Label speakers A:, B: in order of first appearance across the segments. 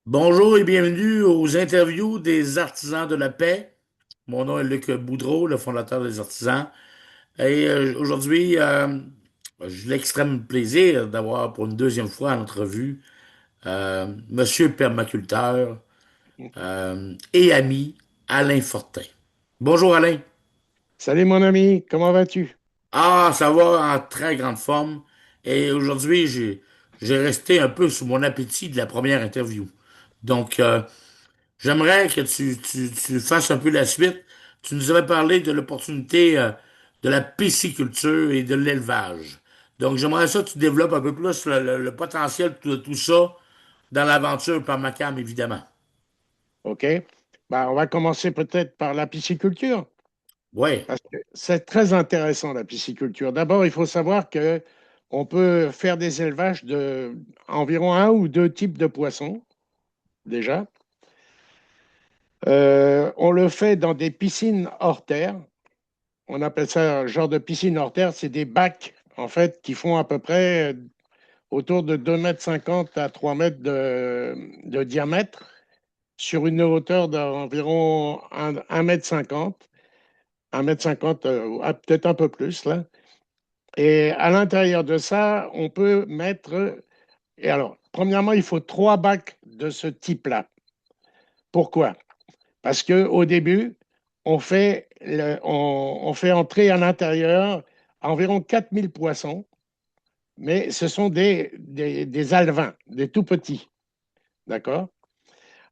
A: Bonjour et bienvenue aux interviews des artisans de la paix. Mon nom est Luc Boudreau, le fondateur des artisans. Et aujourd'hui, j'ai l'extrême plaisir d'avoir pour une deuxième fois en entrevue Monsieur Permaculteur et ami Alain Fortin. Bonjour Alain.
B: Salut mon ami, comment vas-tu?
A: Ah, ça va en très grande forme. Et aujourd'hui, j'ai resté un peu sous mon appétit de la première interview. Donc, j'aimerais que tu fasses un peu la suite. Tu nous avais parlé de l'opportunité de la pisciculture et de l'élevage. Donc, j'aimerais ça que tu développes un peu plus le potentiel de tout ça dans l'aventure par Macam, évidemment.
B: Ok. On va commencer peut-être par la pisciculture,
A: Oui.
B: parce que c'est très intéressant la pisciculture. D'abord, il faut savoir que on peut faire des élevages de environ un ou deux types de poissons, déjà. On le fait dans des piscines hors terre. On appelle ça un genre de piscine hors terre. C'est des bacs, en fait, qui font à peu près autour de 2,50 m à 3 mètres de diamètre sur une hauteur d'environ 1,50 m, 1,50 m, peut-être un peu plus là. Et à l'intérieur de ça, on peut mettre. Et alors, premièrement, il faut trois bacs de ce type-là. Pourquoi? Parce qu'au début, on fait entrer à l'intérieur environ 4 000 poissons, mais ce sont des alevins, des tout petits. D'accord?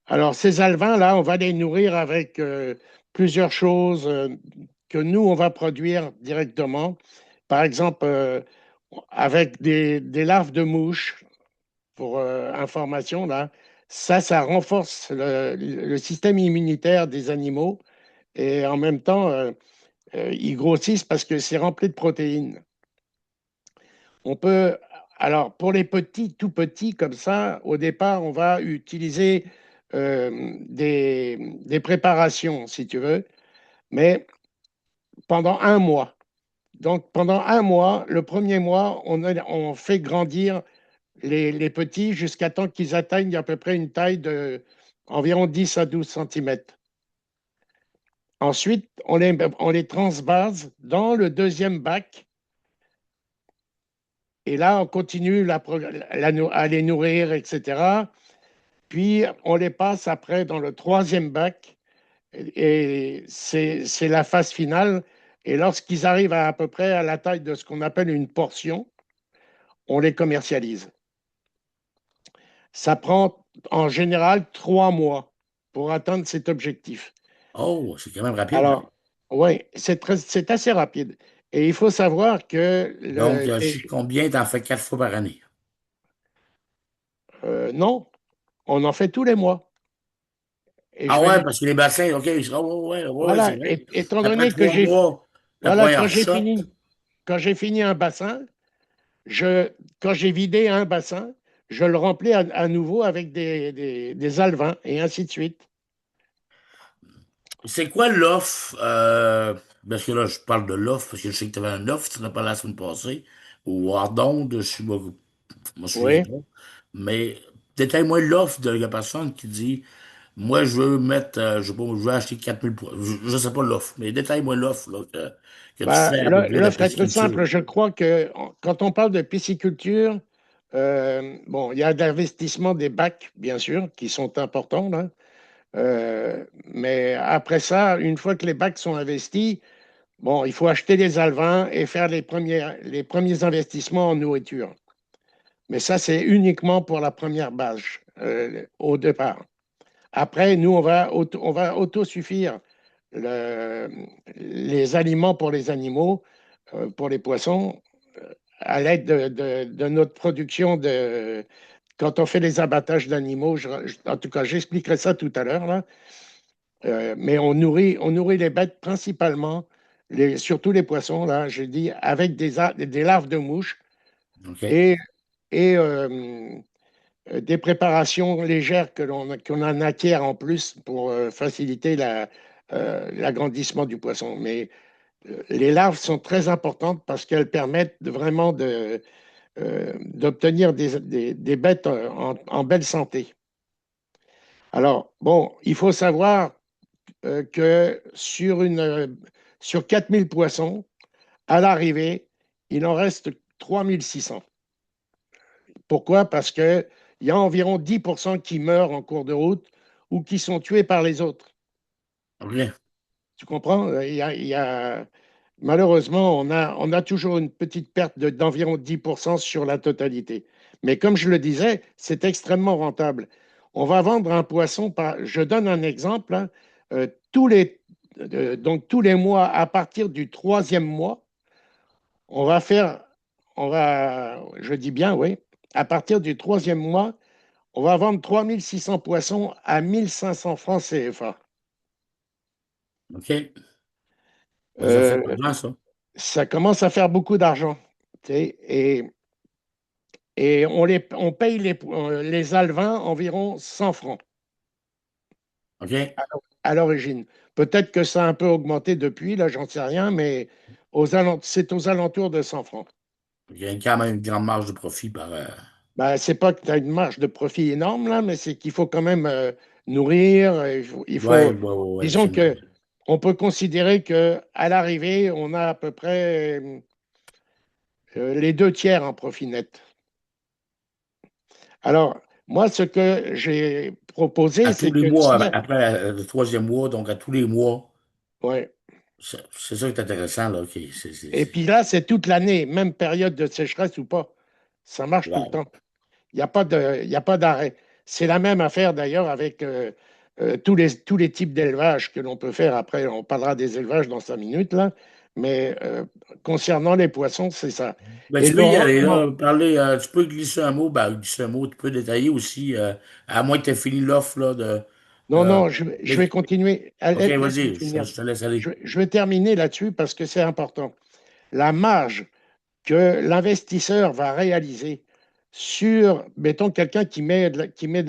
B: Alors, ces alevins-là, on va les nourrir avec plusieurs choses que nous, on va produire directement. Par exemple, avec des larves de mouches, pour information, là, ça renforce le système immunitaire des animaux et en même temps, ils grossissent parce que c'est rempli de protéines. On peut, alors pour les petits, tout petits comme ça, au départ, on va utiliser des préparations, si tu veux, mais pendant un mois. Donc pendant un mois, le premier mois, on fait grandir les petits jusqu'à temps qu'ils atteignent à peu près une taille de environ 10 à 12 centimètres. Ensuite, on les transvase dans le deuxième bac. Et là, on continue à les nourrir, etc. Puis, on les passe après dans le troisième bac. Et c'est la phase finale. Et lorsqu'ils arrivent à peu près à la taille de ce qu'on appelle une portion, on les commercialise. Ça prend en général 3 mois pour atteindre cet objectif.
A: Oh, c'est quand même rapide.
B: Alors, oui, c'est assez rapide. Et il faut savoir que
A: Donc, je sais combien t'en fais 4 fois par année.
B: non, on en fait tous les mois. Et je
A: Ah
B: vais
A: ouais,
B: dire,
A: parce que les bassins, OK, ouais, c'est
B: voilà,
A: vrai.
B: étant
A: Après
B: donné que
A: 3 mois, la
B: voilà,
A: première shot.
B: quand j'ai fini un bassin, quand j'ai vidé un bassin, je le remplis à nouveau avec des alevins et ainsi de suite.
A: C'est quoi l'offre? Parce que là, je parle de l'offre, parce que je sais que tu avais un offre, tu n'as pas la semaine passée, ou hors d'onde, je me souviens
B: Oui.
A: pas. Mais détaille-moi l'offre de la personne qui dit, moi, je veux mettre, je sais pas, je veux acheter 4000 points. Je sais pas l'offre, mais détaille-moi l'offre là, que tu fais à propos de la
B: L'offre est très
A: pisciculture.
B: simple. Je crois que quand on parle de pisciculture, bon, il y a l'investissement des bacs, bien sûr, qui sont importants, là. Mais après ça, une fois que les bacs sont investis, bon, il faut acheter les alevins et faire les premiers investissements en nourriture. Mais ça, c'est uniquement pour la première base au départ. Après, nous, on va autosuffire le- les aliments pour les animaux, pour les poissons, à l'aide de notre production quand on fait les abattages d'animaux. En tout cas, j'expliquerai ça tout à l'heure, là. Mais on nourrit les bêtes principalement, surtout les poissons, là, je dis, avec des larves de mouches
A: OK.
B: et, et des préparations légères qu'on en acquiert en plus pour faciliter l'agrandissement du poisson. Mais les larves sont très importantes parce qu'elles permettent vraiment d'obtenir des bêtes en belle santé. Alors, bon, il faut savoir que sur 4000 poissons, à l'arrivée, il en reste 3600. Pourquoi? Parce qu'il y a environ 10% qui meurent en cours de route ou qui sont tués par les autres.
A: OK.
B: Tu comprends? Malheureusement, on a toujours une petite perte d'environ 10% sur la totalité. Mais comme je le disais, c'est extrêmement rentable. On va vendre un poisson je donne un exemple, hein, tous donc tous les mois, à partir du troisième mois, on va faire, je dis bien, oui, à partir du troisième mois, on va vendre 3600 poissons à 1500 francs CFA.
A: OK. Ben, ça fait de
B: Euh,
A: l'argent, ça.
B: Ça commence à faire beaucoup d'argent. Tu sais. Et on paye les alevins environ 100 francs
A: OK.
B: à l'origine. Peut-être que ça a un peu augmenté depuis, là, j'en sais rien, mais c'est aux alentours de 100 francs.
A: Il y a quand même une grande marge de profit par.
B: Ben, c'est pas que tu as une marge de profit énorme, là, mais c'est qu'il faut quand même nourrir.
A: Ouais, ouais, ouais, ouais,
B: Disons
A: absolument.
B: que on peut considérer que à l'arrivée, on a à peu près les deux tiers en profit net. Alors, moi, ce que j'ai proposé,
A: À tous
B: c'est
A: les
B: que
A: mois,
B: s'il y a...
A: après le troisième mois, donc à tous les mois,
B: Ouais.
A: c'est ça qui est intéressant, là. OK.
B: Et puis là, c'est toute l'année, même période de sécheresse ou pas. Ça marche tout le
A: Ouais.
B: temps. Il y a pas d'arrêt. C'est la même affaire d'ailleurs avec tous les types d'élevage que l'on peut faire. Après, on parlera des élevages dans 5 minutes, là. Mais concernant les poissons, c'est ça.
A: Ben,
B: Et
A: tu
B: le
A: peux y aller,
B: rendement,
A: là, parler, tu peux glisser un mot, ben, glisser un mot, tu peux détailler aussi, à moins que tu aies fini l'offre, là,
B: non,
A: euh,
B: non, je vais
A: les-
B: continuer.
A: OK,
B: Laisse-moi
A: vas-y,
B: finir.
A: je te laisse aller.
B: Je vais terminer là-dessus parce que c'est important. La marge que l'investisseur va réaliser sur, mettons, quelqu'un qui met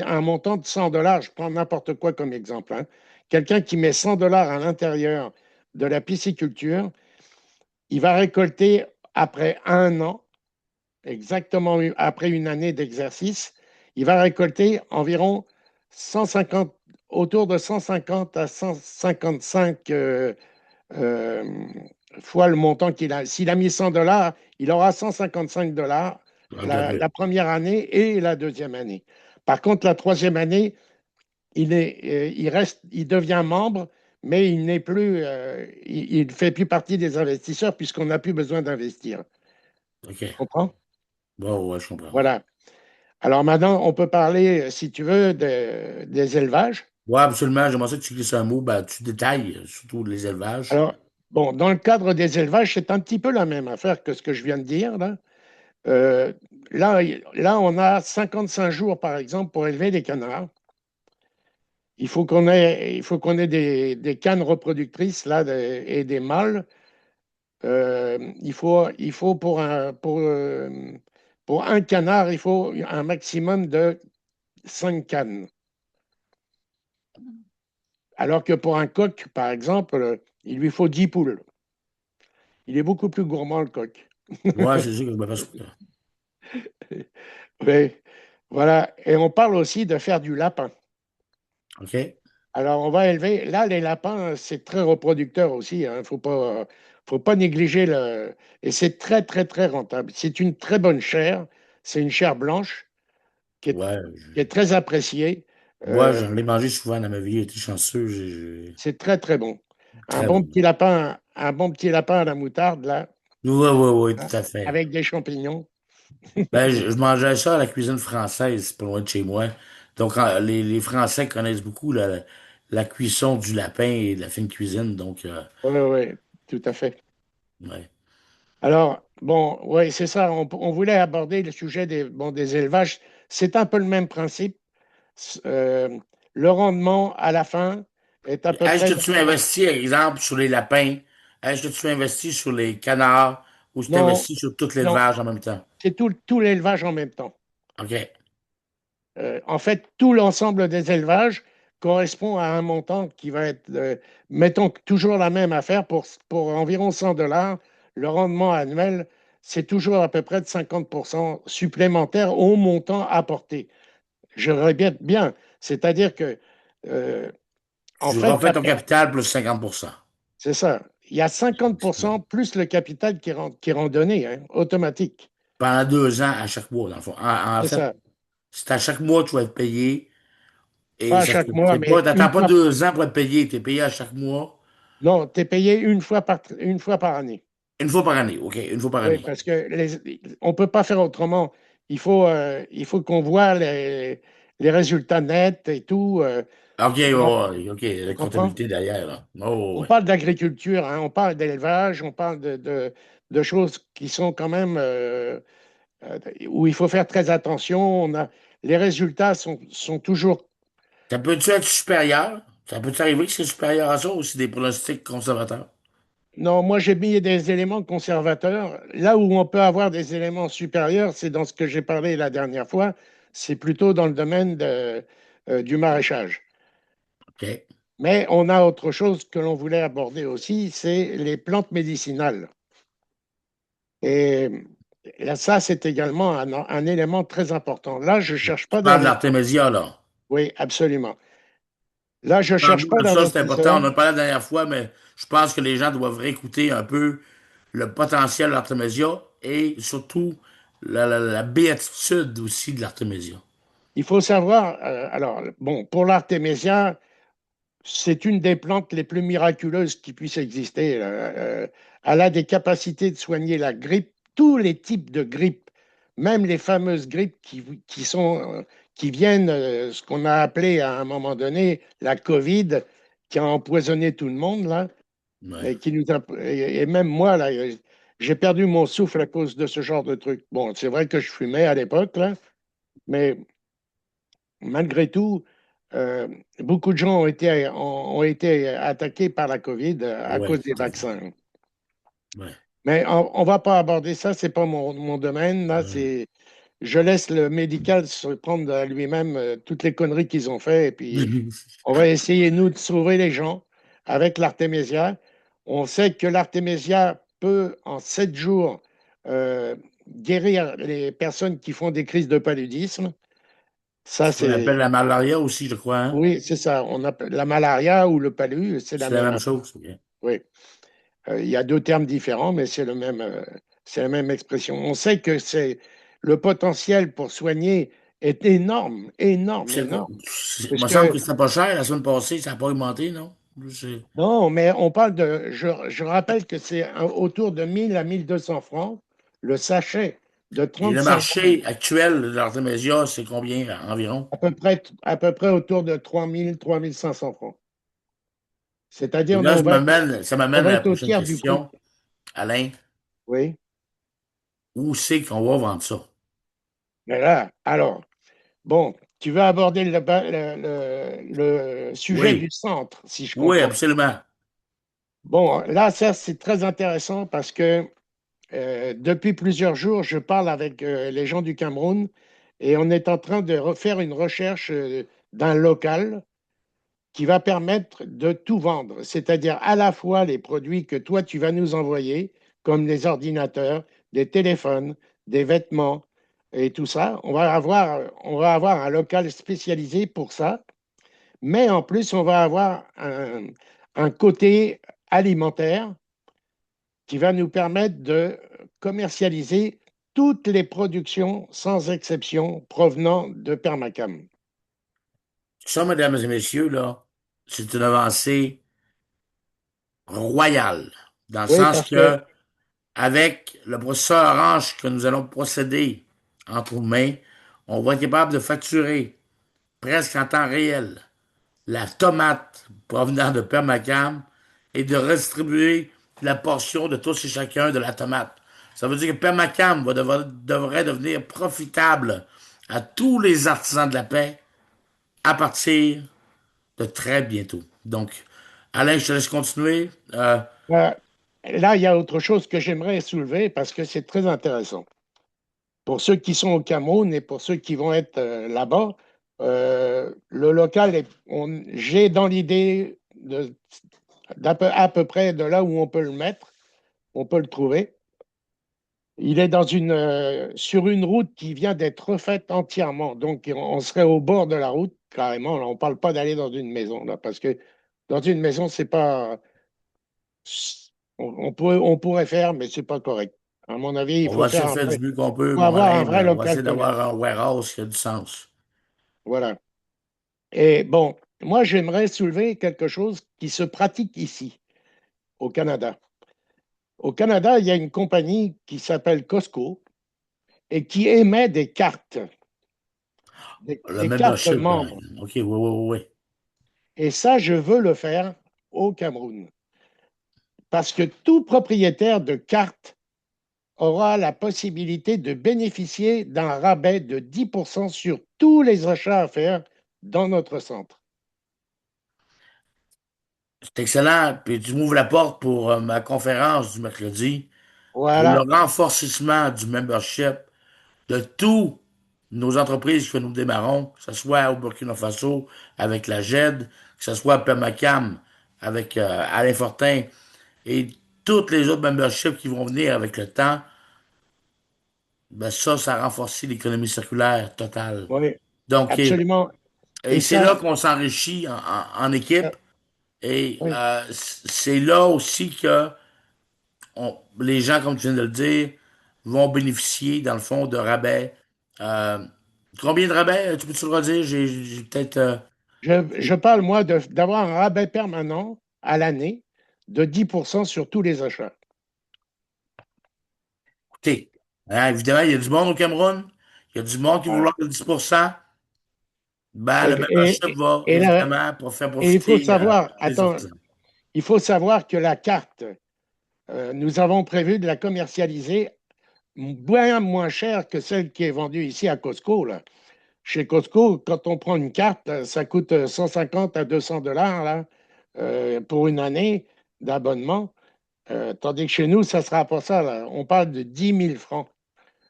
B: un montant de 100 dollars, je prends n'importe quoi comme exemple, hein, quelqu'un qui met 100 dollars à l'intérieur de la pisciculture, il va récolter après un an, exactement après une année d'exercice, il va récolter environ 150, autour de 150 à 155 euh, fois le montant qu'il a. S'il a mis 100 dollars, il aura 155 dollars
A: OK, OK.
B: la première année et la deuxième année. Par contre, la troisième année, il devient membre, mais il n'est plus, il ne fait plus partie des investisseurs puisqu'on n'a plus besoin d'investir. Tu
A: OK.
B: comprends?
A: Bon, ouais, je comprends.
B: Voilà. Alors maintenant, on peut parler, si tu veux, des élevages.
A: Ouais, absolument. J'aimerais ça que tu glisses un mot, ben, tu détailles, surtout les élevages.
B: Alors, bon, dans le cadre des élevages, c'est un petit peu la même affaire que ce que je viens de dire, là. Euh, là, on a 55 jours, par exemple, pour élever des canards. Il faut qu'on ait des cannes reproductrices là, et des mâles. Il faut pour un canard, il faut un maximum de 5 cannes. Alors que pour un coq, par exemple, il lui faut 10 poules. Il est beaucoup plus gourmand, le coq.
A: Ouais, c'est sûr que je me passe.
B: Oui, voilà. Et on parle aussi de faire du lapin.
A: OK.
B: Alors, on va élever. Là, les lapins, c'est très reproducteur aussi. Il ne faut pas négliger le. Et c'est très, très, très rentable. C'est une très bonne chair. C'est une chair blanche qui est,
A: Ouais.
B: qui est très appréciée.
A: Moi,
B: Euh,
A: j'en ai mangé souvent dans ma vie. J'ai été chanceux.
B: c'est très, très bon.
A: Très bon.
B: Un bon petit lapin à la moutarde, là,
A: Oui, oui, oui,
B: hein,
A: tout à fait.
B: avec des champignons.
A: Ben, je mangeais ça à la cuisine française, pas loin de chez moi. Donc, les Français connaissent beaucoup la cuisson du lapin et de la fine cuisine. Donc,
B: Oui, oui, tout à fait.
A: ouais.
B: Alors, bon, oui, c'est ça. On voulait aborder le sujet des élevages. C'est un peu le même principe. Euh, le rendement à la fin est à peu
A: Est-ce
B: près.
A: que tu investis, exemple, sur les lapins? Est-ce que tu investis sur les canards ou tu
B: Non,
A: investis sur tout
B: non,
A: l'élevage en même temps?
B: c'est tout l'élevage en même temps.
A: OK.
B: En fait, tout l'ensemble des élevages correspond à un montant qui va être, mettons toujours la même affaire pour environ 100 dollars. Le rendement annuel, c'est toujours à peu près de 50% supplémentaire au montant apporté. Je répète bien, c'est-à-dire que Euh, en
A: Tu
B: fait,
A: refais ton capital plus 50%.
B: c'est ça. Il y a 50% plus le capital qui est randonné, hein, automatique.
A: Pendant 2 ans à chaque mois, dans le fond. En
B: C'est
A: fait,
B: ça.
A: c'est à chaque mois que tu vas être payé. Et
B: Pas à
A: ça
B: chaque mois,
A: c'est pas,
B: mais
A: t'attends
B: une
A: pas
B: fois.
A: 2 ans pour être payé. Tu es payé à chaque mois,
B: Non, tu es payé une fois par année.
A: une fois par année. OK, une fois par
B: Oui,
A: année.
B: parce que on ne peut pas faire autrement. Il faut qu'on voit les résultats nets et tout.
A: OK, ouais,
B: Donc,
A: ouais, OK,
B: tu
A: la
B: comprends?
A: comptabilité derrière, là. Oh,
B: On
A: ouais.
B: parle d'agriculture, hein, on parle d'élevage, on parle de choses qui sont quand même où il faut faire très attention. Les résultats sont toujours.
A: Ça peut-tu être supérieur? Ça peut-tu arriver que c'est supérieur à ça ou c'est des pronostics conservateurs?
B: Non, moi j'ai mis des éléments conservateurs. Là où on peut avoir des éléments supérieurs, c'est dans ce que j'ai parlé la dernière fois, c'est plutôt dans le domaine du maraîchage.
A: OK.
B: Mais on a autre chose que l'on voulait aborder aussi, c'est les plantes médicinales. Et là, ça, c'est également un élément très important. Là, je ne cherche
A: Tu
B: pas
A: parles de
B: d'investisseur.
A: l'artémisia, là.
B: Oui, absolument. Là, je ne cherche
A: Parle-moi
B: pas
A: de ça, c'est important.
B: d'investisseur.
A: On en a parlé la dernière fois, mais je pense que les gens doivent réécouter un peu le potentiel de l'artémisia et surtout la béatitude aussi de l'artémisia.
B: Il faut savoir, alors, bon, pour l'artémisia, c'est une des plantes les plus miraculeuses qui puissent exister. Elle a des capacités de soigner la grippe, tous les types de grippe, même les fameuses grippes qui viennent, ce qu'on a appelé à un moment donné la Covid, qui a empoisonné tout le monde, là,
A: Ouais.
B: et et même moi, là, j'ai perdu mon souffle à cause de ce genre de truc. Bon, c'est vrai que je fumais à l'époque, là, mais malgré tout, euh, beaucoup de gens ont été attaqués par la COVID à
A: Ouais,
B: cause des
A: tout à fait.
B: vaccins.
A: Ouais.
B: Mais on ne va pas aborder ça, c'est pas mon domaine. Là,
A: Ouais.
B: je laisse le médical se prendre à lui-même toutes les conneries qu'ils ont fait. Et puis, on va essayer, nous, de sauver les gens avec l'artémisia. On sait que l'artémisia peut, en 7 jours, guérir les personnes qui font des crises de paludisme. Ça,
A: Ce qu'on appelle
B: c'est
A: la malaria aussi, je crois, hein?
B: Oui, c'est ça. On appelle la malaria ou le palu, c'est la
A: C'est la
B: même
A: même
B: affaire.
A: chose. OK.
B: Oui. Il y a deux termes différents, mais c'est la même expression. On sait que le potentiel pour soigner est énorme, énorme, énorme.
A: Il
B: Parce
A: me semble
B: que,
A: que c'était pas cher la semaine passée, ça n'a pas augmenté, non?
B: non, mais on parle je rappelle que c'est autour de 1000 à 1200 francs le sachet de
A: Et le
B: 35 grammes,
A: marché actuel de l'artémisia, c'est combien environ?
B: à peu près autour de 3000, 3500 francs.
A: Et
B: C'est-à-dire,
A: là, ça
B: on
A: m'amène
B: va
A: à la
B: être au
A: prochaine
B: tiers du prix.
A: question. Alain,
B: Oui.
A: où c'est qu'on va vendre ça?
B: Mais là, alors, bon, tu veux aborder le sujet du
A: Oui,
B: centre, si je
A: oui,
B: comprends.
A: absolument.
B: Bon, là, ça, c'est très intéressant parce que depuis plusieurs jours, je parle avec les gens du Cameroun et on est en train de refaire une recherche d'un local qui va permettre de tout vendre, c'est-à-dire à la fois les produits que toi, tu vas nous envoyer, comme les ordinateurs, des téléphones, des vêtements et tout ça. On va avoir un local spécialisé pour ça, mais en plus, on va avoir un côté alimentaire qui va nous permettre de commercialiser toutes les productions, sans exception, provenant de Permacam.
A: Ça, mesdames et messieurs, là, c'est une avancée royale, dans le
B: Oui,
A: sens
B: parce que
A: que avec le processeur Orange que nous allons procéder entre nos mains, on va être capable de facturer presque en temps réel la tomate provenant de Permacam et de redistribuer la portion de tous et chacun de la tomate. Ça veut dire que Permacam devrait devenir profitable à tous les artisans de la paix à partir de très bientôt. Donc, Alain, je te laisse continuer.
B: euh, là, il y a autre chose que j'aimerais soulever parce que c'est très intéressant. Pour ceux qui sont au Cameroun et pour ceux qui vont être là-bas, le local, j'ai dans l'idée à peu près de là où on peut le mettre, on peut le trouver. Il est sur une route qui vient d'être refaite entièrement. Donc, on serait au bord de la route, carrément. Là, on ne parle pas d'aller dans une maison, là, parce que dans une maison, c'est pas. On pourrait faire, mais c'est pas correct. À mon avis, il
A: On va
B: faut
A: essayer
B: faire
A: de faire du mieux qu'on peut,
B: faut
A: mon
B: avoir un
A: Alain, mais
B: vrai
A: on va
B: local
A: essayer d'avoir
B: commerce.
A: un warehouse qui a du sens.
B: Voilà. Et bon, moi, j'aimerais soulever quelque chose qui se pratique ici, au Canada. Au Canada, il y a une compagnie qui s'appelle Costco et qui émet des cartes,
A: Le
B: des cartes
A: membership,
B: membres.
A: OK, oui, oui, oui, oui.
B: Et ça, je veux le faire au Cameroun. Parce que tout propriétaire de carte aura la possibilité de bénéficier d'un rabais de 10% sur tous les achats à faire dans notre centre.
A: C'est excellent. Puis tu m'ouvres la porte pour ma conférence du mercredi pour le
B: Voilà.
A: renforcement du membership de tous nos entreprises que nous démarrons, que ce soit au Burkina Faso avec la GED, que ce soit à Pemacam avec Alain Fortin et toutes les autres memberships qui vont venir avec le temps, ben ça renforce l'économie circulaire totale.
B: Oui,
A: Donc,
B: absolument.
A: et
B: Et
A: c'est là
B: ça,
A: qu'on s'enrichit en équipe et
B: oui,
A: c'est là aussi que les gens, comme tu viens de le dire, vont bénéficier, dans le fond, de rabais. Euh, Combien de rabais? Tu peux-tu le redire? J'ai peut-être...
B: je parle, moi, d'avoir un rabais permanent à l'année de 10% sur tous les achats.
A: écoutez, hein, évidemment, il y a du monde au Cameroun. Il y a du monde qui va
B: Voilà.
A: vouloir le 10%. Ben,
B: Et,
A: le membership
B: et,
A: va,
B: et, là,
A: évidemment, pour faire
B: et il faut
A: profiter
B: savoir,
A: les
B: attends,
A: artisans.
B: il faut savoir que la carte, nous avons prévu de la commercialiser bien moins cher que celle qui est vendue ici à Costco, là. Chez Costco, quand on prend une carte, ça coûte 150 à 200 dollars là, pour une année d'abonnement. Tandis que chez nous, ça ne sera pas ça. Là. On parle de 10 000 francs.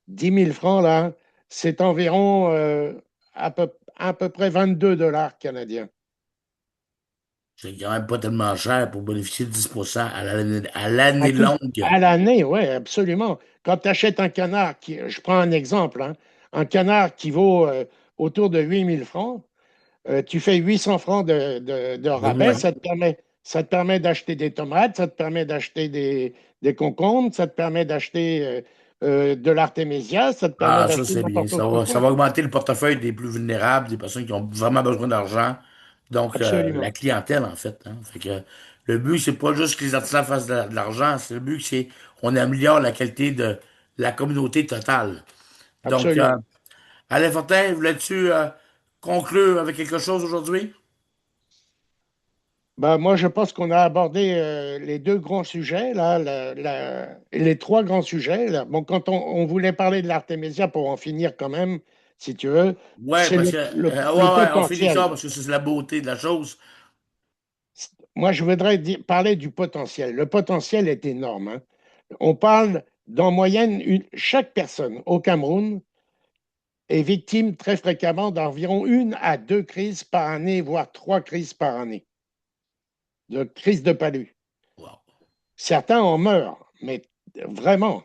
B: 10 000 francs, là, c'est environ à peu près 22 dollars canadiens.
A: C'est quand même pas tellement cher pour bénéficier de 10% à l'année
B: À
A: longue.
B: à l'année, oui, absolument. Quand tu achètes un canard, je prends un exemple, hein, un canard qui vaut autour de 8 000 francs, tu fais 800 francs de
A: De
B: rabais,
A: moins.
B: ça te permet d'acheter des tomates, ça te permet d'acheter des concombres, ça te permet d'acheter de l'artémisia, ça te permet
A: Ah, ça,
B: d'acheter
A: c'est bien.
B: n'importe autre
A: Ça
B: quoi.
A: va augmenter le portefeuille des plus vulnérables, des personnes qui ont vraiment besoin d'argent. Donc, la
B: Absolument,
A: clientèle, en fait. Hein. Fait que le but, c'est pas juste que les artisans fassent de l'argent. C'est le but, c'est qu'on améliore la qualité de la communauté totale. Donc,
B: absolument.
A: Alain Fortin, voulais-tu conclure avec quelque chose aujourd'hui?
B: Ben, moi, je pense qu'on a abordé les deux grands sujets, là, les trois grands sujets. Là. Bon, quand on voulait parler de l'artémisia pour en finir quand même, si tu veux,
A: Ouais,
B: c'est
A: parce que,
B: le
A: ouais, on finit ça
B: potentiel.
A: parce que c'est la beauté de la chose.
B: Moi, je voudrais parler du potentiel. Le potentiel est énorme. Hein. On parle d'en moyenne, chaque personne au Cameroun est victime très fréquemment d'environ 1 à 2 crises par année, voire 3 crises par année, de crises de palu.
A: Wow.
B: Certains en meurent, mais vraiment.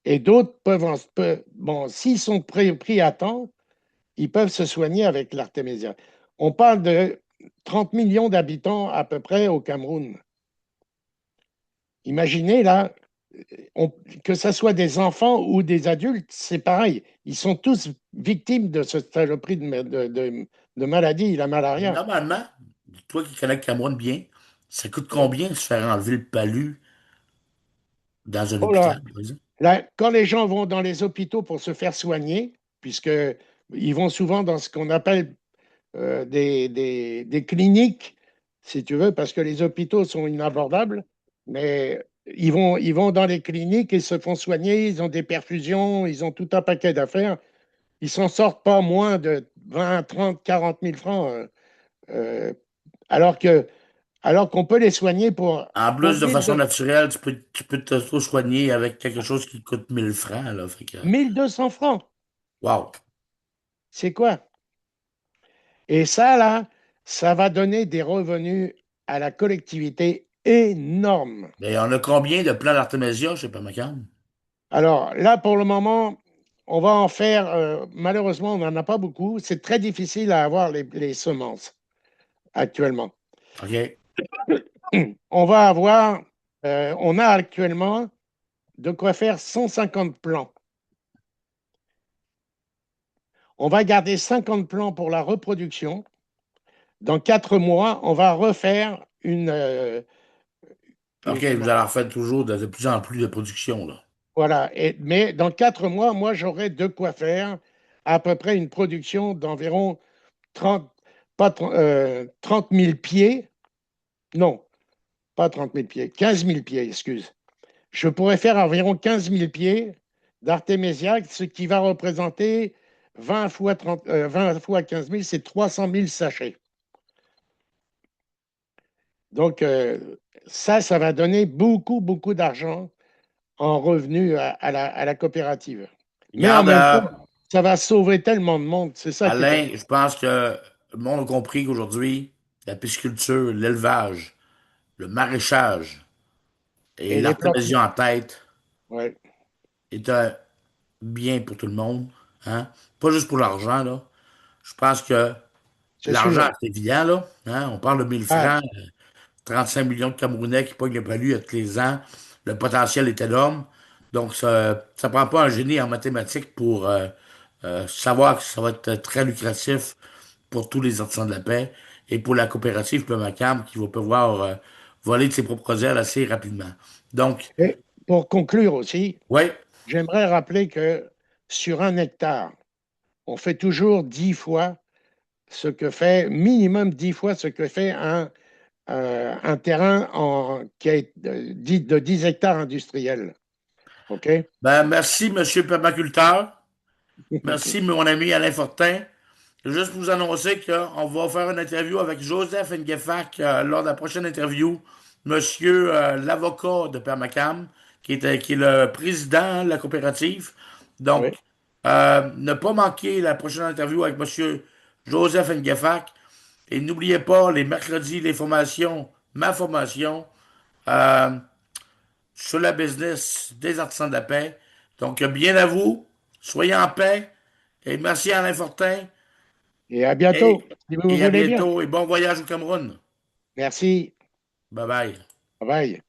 B: Et d'autres bon, s'ils sont pris à temps, ils peuvent se soigner avec l'artémisia. On parle de 30 millions d'habitants à peu près au Cameroun. Imaginez là, on- que ce soit des enfants ou des adultes, c'est pareil. Ils sont tous victimes de ce saloperie de maladie, la
A: Mais
B: malaria.
A: normalement, toi qui connais le Cameroun bien, ça coûte combien de se faire enlever le palu dans un
B: Oh là,
A: hôpital, par exemple?
B: là, quand les gens vont dans les hôpitaux pour se faire soigner, puisque ils vont souvent dans ce qu'on appelle des cliniques, si tu veux, parce que les hôpitaux sont inabordables, mais ils vont dans les cliniques et se font soigner, ils ont des perfusions, ils ont tout un paquet d'affaires. Ils s'en sortent pas moins de 20, 30, 40 000 francs, euh, alors que, alors qu'on peut les soigner
A: En
B: pour
A: plus, de façon naturelle, tu peux te soigner avec quelque chose qui coûte 1 000 francs, là. Fait que,
B: 1200 francs.
A: wow.
B: C'est quoi? Et ça, là, ça va donner des revenus à la collectivité énormes.
A: Mais on a combien de plans d'artémisia chez Pamacam?
B: Alors là, pour le moment, on va en faire, malheureusement, on n'en a pas beaucoup. C'est très difficile à avoir les semences actuellement.
A: OK?
B: On va avoir, on a actuellement de quoi faire 150 plants. On va garder 50 plants pour la reproduction. Dans 4 mois, on va refaire
A: OK, vous
B: comment,
A: allez en faire toujours de plus en plus de production, là.
B: voilà. Mais dans 4 mois, moi, j'aurai de quoi faire à peu près une production d'environ 30, pas, 30 000 pieds. Non, pas 30 000 pieds, 15 000 pieds, excuse. Je pourrais faire environ 15 000 pieds d'artémésiaque, ce qui va représenter 20 fois, 30, 20 fois 15 000, c'est 300 000 sachets. Donc, ça va donner beaucoup, beaucoup d'argent en revenus à la coopérative. Mais en
A: Regarde,
B: même temps, ça va sauver tellement de monde. C'est ça qui est
A: Alain,
B: important.
A: je pense que le monde a compris qu'aujourd'hui, la pisciculture, l'élevage, le maraîchage et
B: Et les plantes,
A: l'artémisia en tête
B: ouais,
A: est un bien pour tout le monde, hein? Pas juste pour l'argent, là. Je pense que
B: c'est
A: l'argent,
B: sûr.
A: c'est évident, là. Hein? On parle de 1000
B: Ah,
A: francs, 35 millions de Camerounais qui pognent le palu à tous les ans. Le potentiel est énorme. Donc, ça prend pas un génie en mathématiques pour savoir que ça va être très lucratif pour tous les artisans de la paix et pour la coopérative Pemacam qui va pouvoir voler de ses propres ailes assez rapidement. Donc,
B: et pour conclure aussi,
A: oui,
B: j'aimerais rappeler que sur 1 hectare, on fait toujours 10 fois ce que fait, minimum 10 fois ce que fait un terrain qui est dit de 10 hectares industriels. OK?
A: ben, merci, monsieur permaculteur. Merci, mon ami Alain Fortin. Juste pour vous annoncer qu'on va faire une interview avec Joseph Nguefak lors de la prochaine interview. Monsieur l'avocat de Permacam, qui est le président hein, de la coopérative.
B: Oui.
A: Donc, ne pas manquer la prochaine interview avec Monsieur Joseph Nguefak. Et n'oubliez pas, les mercredis, les formations, ma formation euh, sur la business des artisans de la paix. Donc, bien à vous, soyez en paix et merci Alain Fortin.
B: Et à
A: Et,
B: bientôt, si vous
A: et à
B: voulez bien.
A: bientôt et bon voyage au Cameroun.
B: Merci.
A: Bye bye.
B: Bye bye.